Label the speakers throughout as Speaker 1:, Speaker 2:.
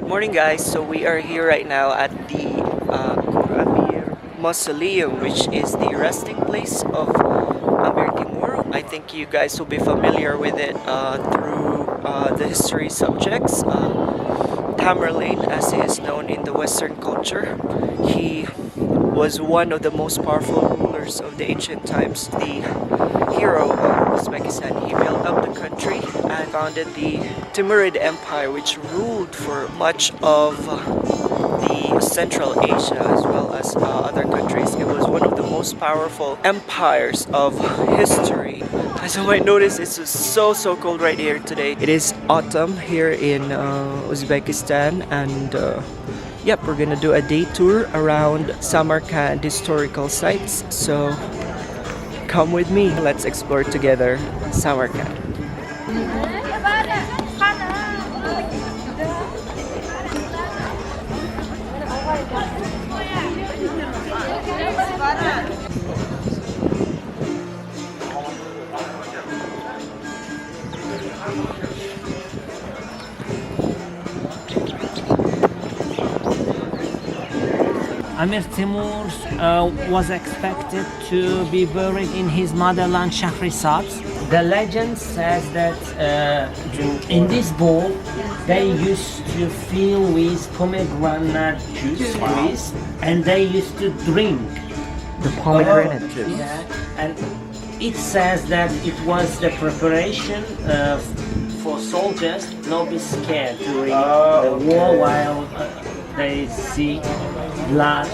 Speaker 1: Morning, guys. So we are here right now at the Amir Mausoleum, which is the resting place of Amir Timur. I think you guys will be familiar with it through the history subjects. Tamerlane, as he is known in the Western culture, he was one of the most powerful rulers of the ancient times, the hero of Uzbekistan. He built up the country and founded the Timurid Empire, which ruled for much of the Central Asia as well as other countries. It was one of the most powerful empires of history. As you might notice, it's so cold right here today. It is autumn here in Uzbekistan, and yep, we're gonna do a day tour around Samarkand historical sites. So come with me, let's explore together Samarkand.
Speaker 2: Amir Timur was expected to be buried in his motherland Shahrisabz. The legend says that in this bowl they used to fill with pomegranate juice and they used to drink
Speaker 1: The pomegranate juice.
Speaker 2: Yeah, and it says that it was the preparation for soldiers not be scared during the war while they see blood.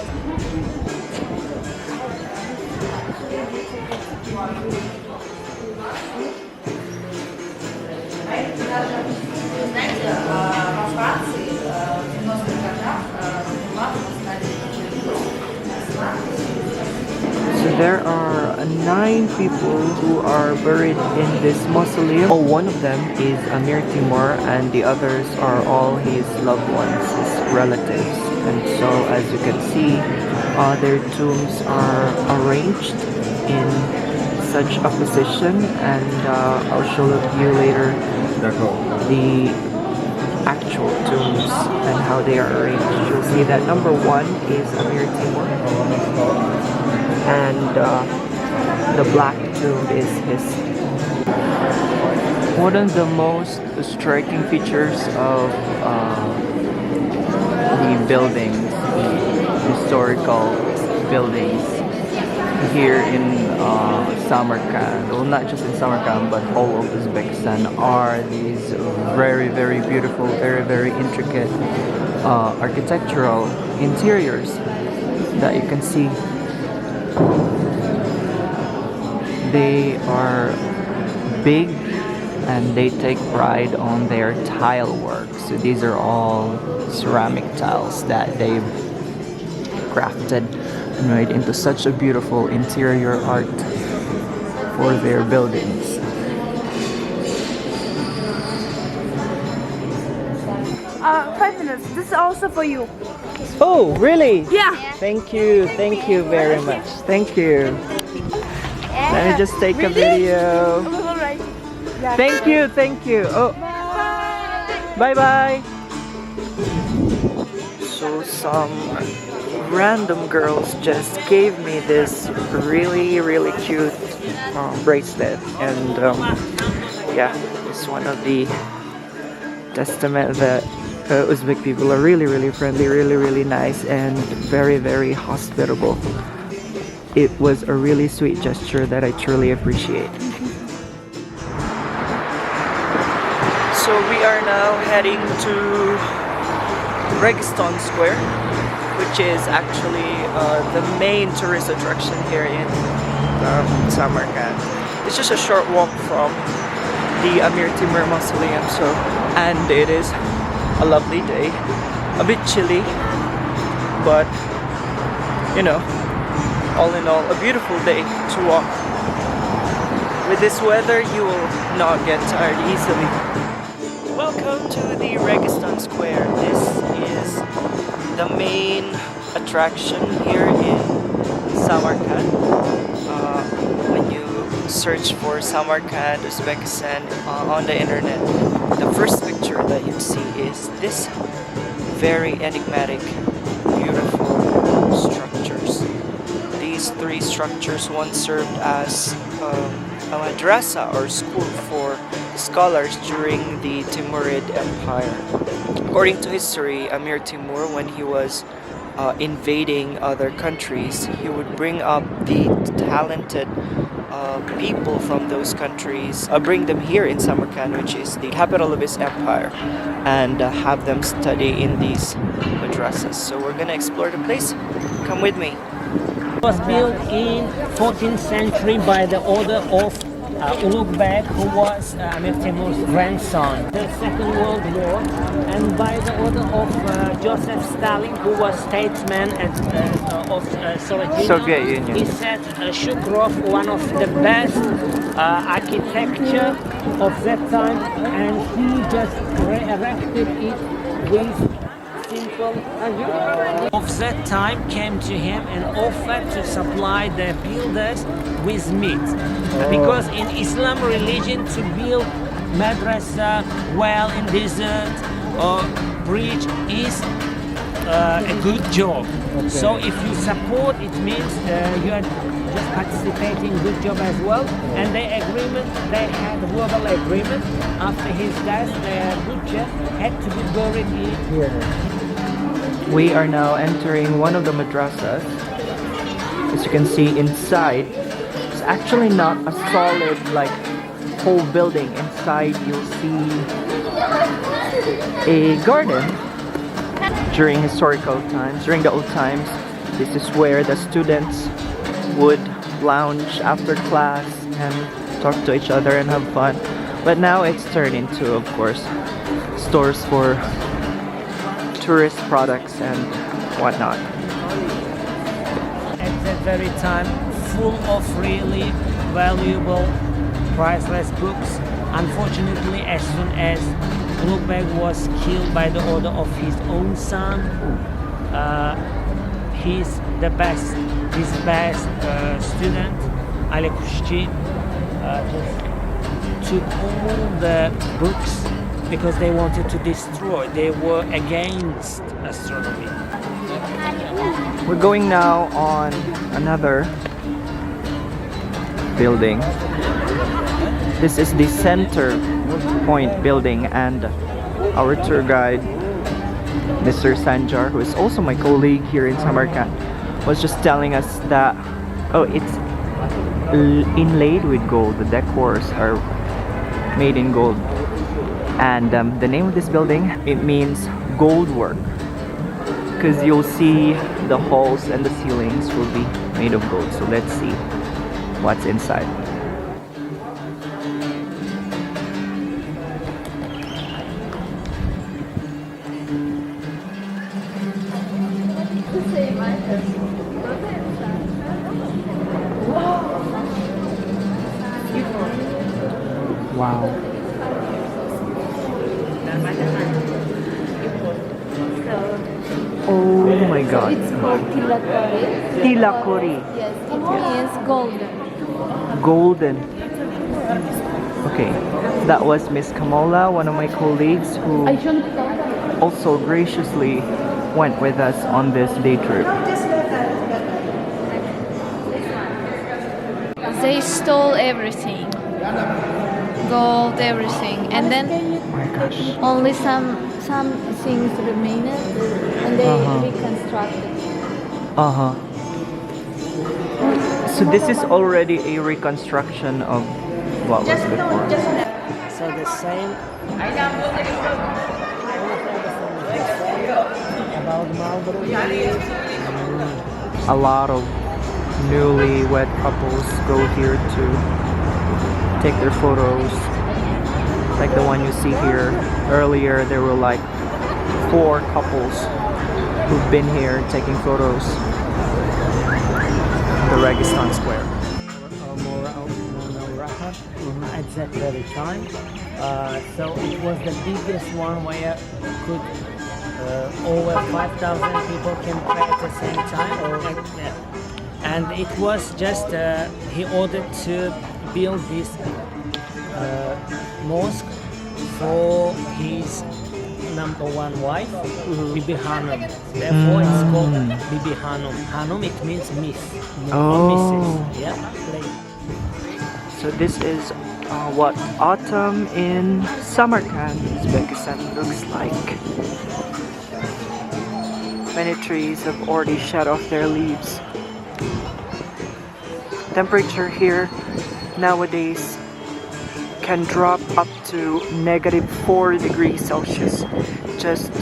Speaker 1: So there are 9 people who are buried in this mausoleum. Oh, one of them is Amir Timur, and the others are all his loved ones, his relatives. And so, as you can see, their tombs are arranged in such a position, and I'll show you later the actual tombs and how they are arranged. You'll see that number 1 is Amir Timur, and the black tomb is his. One of the most striking features of the buildings, the historical buildings here in Samarkand, well, not just in Samarkand but all of Uzbekistan, are these very beautiful, very intricate architectural interiors that you can see. They are big and they take pride on their tile work. So these are all ceramic tiles that they've crafted and made into such a beautiful interior art for their buildings.
Speaker 3: 5 minutes. This is also for you.
Speaker 1: Oh, really?
Speaker 3: Yeah.
Speaker 1: Thank you very much. Thank you. Let me just take a video.
Speaker 3: Alright.
Speaker 1: Thank you. Oh, bye. So some random girls just gave me this really cute bracelet, and yeah, it's one of the testament that Uzbek people are really friendly, really nice, and very hospitable. It was a really sweet gesture that I truly appreciate. So we are now heading to Registan Square, which is actually the main tourist attraction here in Samarkand. It's just a short walk from the Amir Timur Mausoleum, and it is a lovely day. A bit chilly, but you know, all in all, a beautiful day to walk. With this weather, you will not get tired easily. Welcome to the Registan Square. This is the main attraction here in Samarkand. When you search for Samarkand, Uzbekistan on the internet, the first picture that you see is this very enigmatic, beautiful structures. These three structures once served as a madrasa or school for scholars during the Timurid Empire. According to history, Amir Timur, when he was invading other countries, he would bring up the talented people from those countries, bring them here in Samarkand, which is the capital of his empire, and have them study in these madrasas. So we're gonna explore the place. Come with me.
Speaker 2: It was built in 14th century by the order of Ulugh, who was Amir Timur's grandson. The Second World War, and by the order of Joseph Stalin, who was statesman of Soviet Union. He said Shukrov, one of the best architecture of that time, and he just re-erected it with of that time came to him and offered to supply the builders with meat. Because in Islam religion, to build madrasa, well in desert or bridge is a good job. Okay. So if you support, it means you are just participating good job as well. And the agreement, they had a verbal agreement. After his death, the butcher had to be buried here.
Speaker 1: We are now entering one of the madrasas. As you can see inside, it's actually not a solid like whole building. Inside you'll see a garden. During historical times, during the old times, this is where the students would lounge after class and talk to each other and have fun. But now it's turned into, of course, stores for tourist products and whatnot.
Speaker 2: At that very time, full of really valuable, priceless books. Unfortunately, as soon as Ulugh was killed by the order of his own son, his best student, Ali Kushchi, took all the books because they wanted to destroy. They were against astronomy.
Speaker 1: We're going now on another building. This is the center point building, and our tour guide, Mr. Sanjar, who is also my colleague here in Samarkand, was just telling us that it's inlaid with gold. The decors are made in gold. And the name of this building, it means gold work, because you'll see the halls and the ceilings will be made of gold. So let's see what's inside. Wow. Oh my god.
Speaker 3: It's called tilakori.
Speaker 1: Tilakori.
Speaker 3: Yes, it means golden.
Speaker 1: Golden. Okay. That was Miss Kamola, one of my colleagues, who also graciously went with us on this day trip.
Speaker 4: They stole everything. Gold, everything. And then
Speaker 1: Oh my gosh.
Speaker 4: only some things remained and they reconstructed.
Speaker 1: So this is already a reconstruction of what was before.
Speaker 2: So the same about Marlborough.
Speaker 1: A lot of newlywed couples go here to take their photos. Like the one you see here. Earlier there were like 4 couples who've been here taking photos in the Registan Square.
Speaker 2: At that very time. So it was the biggest one where could over 5,000 people can pray at the same time. And it was just he ordered to build this mosque for his number one wife, Bibi Hanum. Therefore, it's called Bibi Hanum. Hanum, it means miss. Or Mrs. Yeah, lady.
Speaker 1: So this is what autumn in Samarkand, Uzbekistan looks like. Many trees have already shed off their leaves. Temperature here nowadays can drop up to -4 degrees Celsius. Just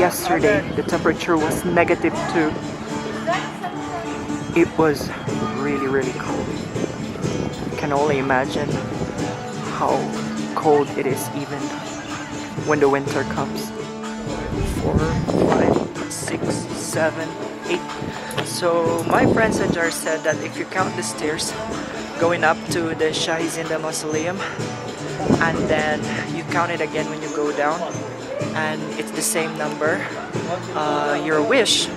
Speaker 1: yesterday the temperature was -2. It was really cold. You can only imagine how cold it is even when the winter comes. 4, 5, 6, 7, 8. So my friend Sanjar said that if you count the stairs going up to the Shahizinda Mausoleum, and then you count it again when you go down, and it's the same number, your wish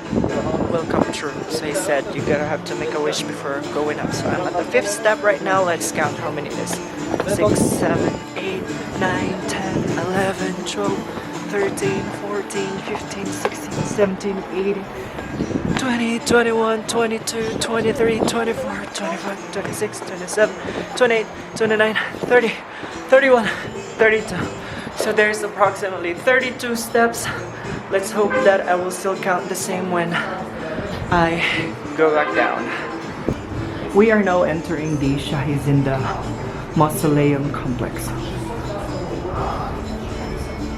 Speaker 1: will come true. So he said you gotta have to make a wish before going up. So I'm at the 5th step right now. Let's count how many it is. 6, 7, 8, 9, 10, 11, 12, 13, 14, 15, 16, 17, 18, 20, 21, 22, 23, 24, 25, 26, 27, 28, 29, 30, 31, 32. So there's approximately 32 steps. Let's hope that I will still count the same when I go back down. We are now entering the Shahizinda Mausoleum complex.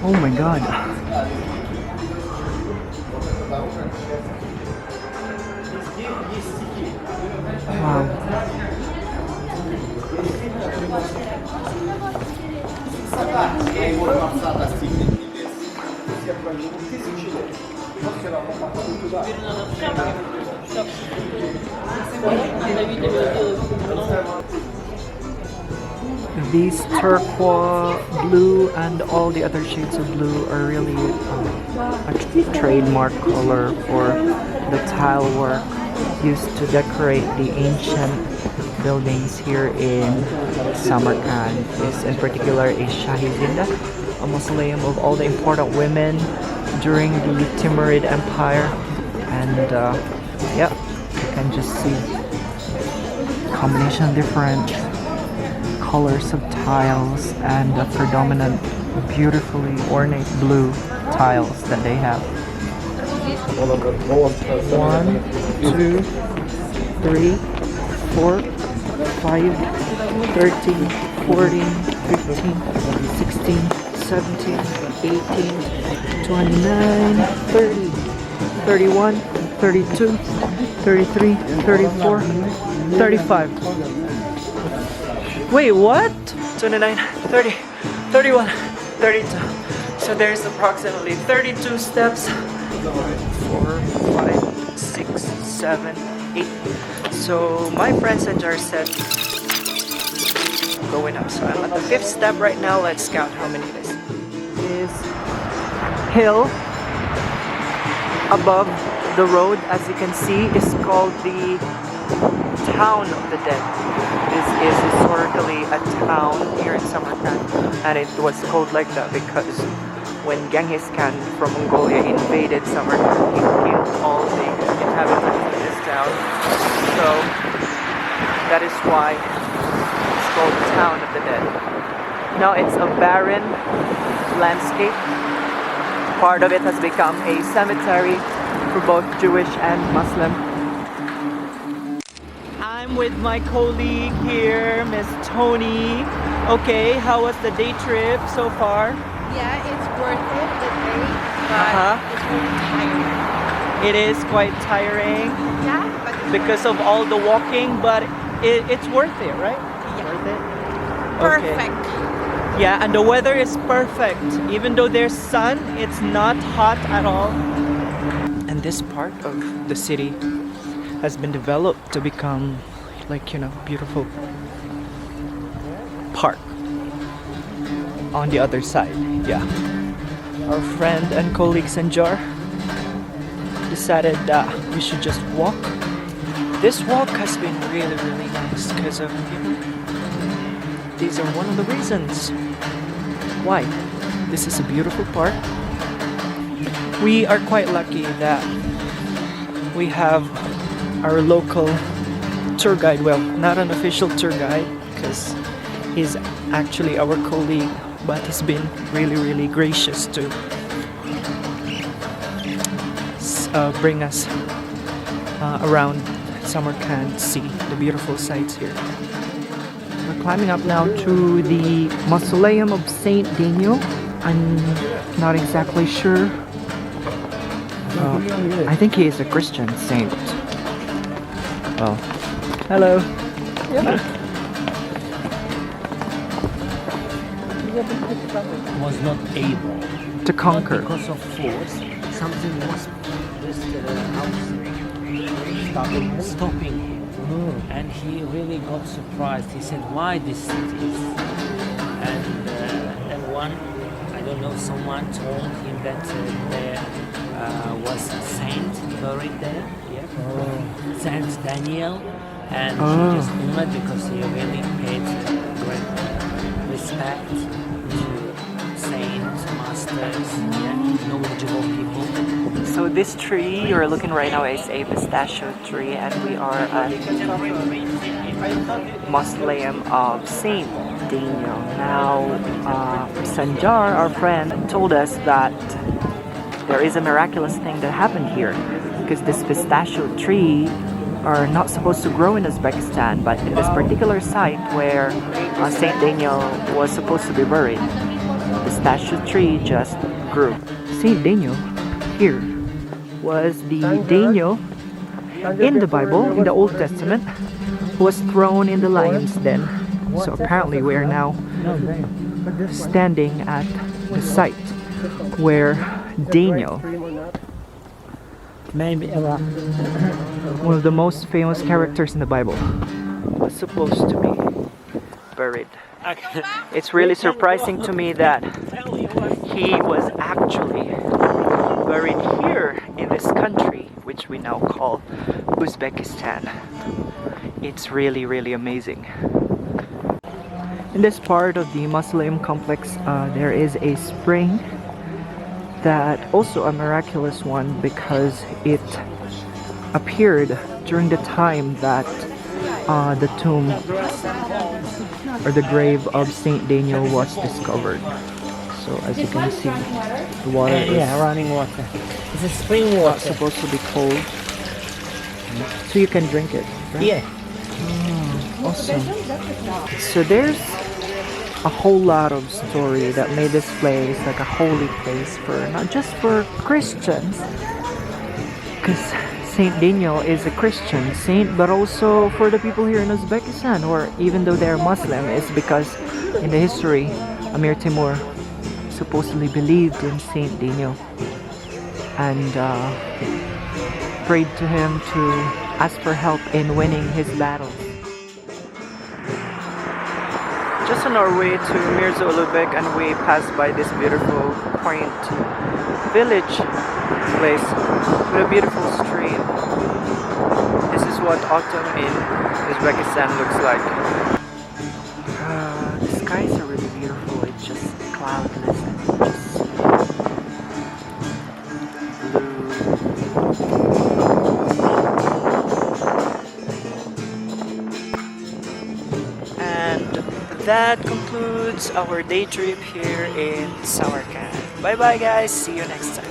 Speaker 1: Oh my god. Wow. These turquoise blue and all the other shades of blue are really a trademark color for the tile work used to decorate the ancient buildings here in Samarkand. This in particular is Shahizinda, a mausoleum of all the important women during the Timurid Empire. And yeah, you can just see combination of different colors of tiles and the predominant beautifully ornate blue tiles that they have. 1, 2, 3, 4, 5, 13, 14, 15, 16, 17, 18, 29, 30, 31, 32, 33, 34, 35. Wait, what? 29, 30, 31, 32. So there's approximately 32 steps. 4, 5, 6, 7, 8. So my friend Sanjar said going up. So I'm at the 5th step right now. Let's count how many it is. This hill above the road, as you can see, is called the Town of the Dead. This is historically a town here in Samarkand, and it was called like that because when Genghis Khan from Mongolia invaded Samarkand, he killed all the inhabitants of this town. So that is why it's called the Town of the Dead. Now it's a barren landscape. Part of it has become a cemetery for both Jewish and Muslim. I'm with my colleague here, Miss Tony. Okay, how was the day trip so far?
Speaker 3: Yeah, it's worth it, the day, but it's really tiring.
Speaker 1: It is quite tiring
Speaker 3: Yeah, but it's
Speaker 1: because of all the walking, but it's worth it, right?
Speaker 3: Yeah.
Speaker 1: Worth it? Okay.
Speaker 3: perfect.
Speaker 1: Yeah, and the weather is perfect. Even though there's sun, it's not hot at all. And this part of the city has been developed to become like, you know, beautiful park on the other side. Yeah. Our friend and colleague Sanjar decided that we should just walk. This walk has been really nice because of, you know, these are one of the reasons why. This is a beautiful park We are quite lucky that we have our local tour guide. Well, not an official tour guide because he's actually our colleague, but he's been really gracious to bring us around Samarkand, see the beautiful sights here. We're climbing up now to the Mausoleum of Saint Daniel. I'm not exactly sure. I think he is a Christian saint. Oh, hello.
Speaker 2: Was not able
Speaker 1: To conquer.
Speaker 2: not because of force. Something was just stopping him, and he really got surprised. He said, "Why this city?" And then one, I don't know, someone told him that there was a saint buried there. Yeah, Saint Daniel, and he just honored because he really paid great respect to saints, masters, knowledgeable people.
Speaker 1: So this tree you're looking right now is a pistachio tree, and we are at Mausoleum of Saint Daniel. Now, Sanjar, our friend, told us that there is a miraculous thing that happened here, because this pistachio tree are not supposed to grow in Uzbekistan, but in this particular site where Saint Daniel was supposed to be buried, the pistachio tree just grew. Saint Daniel here was the Daniel in the Bible, in the Old Testament, who was thrown in the lion's den. So apparently we are now standing at the site where Daniel,
Speaker 2: Maybe
Speaker 1: one of the most famous characters in the Bible, was supposed to be buried. It's really surprising to me that he was actually buried here in this country, which we now call Uzbekistan. It's really amazing. In this part of the mausoleum complex, there is a spring that also a miraculous one, because it appeared during the time that the tomb or the grave of Saint Daniel was discovered. So as you can see, the water is
Speaker 2: running water. It's a spring
Speaker 1: not
Speaker 2: water.
Speaker 1: supposed to be cold, so you can drink it, right?
Speaker 2: Yeah.
Speaker 1: Awesome. So there's a whole lot of story that made this place like a holy place for not just for Christians, because Saint Daniel is a Christian saint, but also for the people here in Uzbekistan, or even though they're Muslim, is because in the history, Amir Timur supposedly believed in Saint Daniel and prayed to him to ask for help in winning his battles. Just on our way to Mausoleum, and we passed by this beautiful, quaint village place with a beautiful stream. This is what autumn in Uzbekistan looks like. The skies are really beautiful. It's just cloudless and just blue. And that concludes our day trip here in Samarkand. Bye bye guys, see you next time.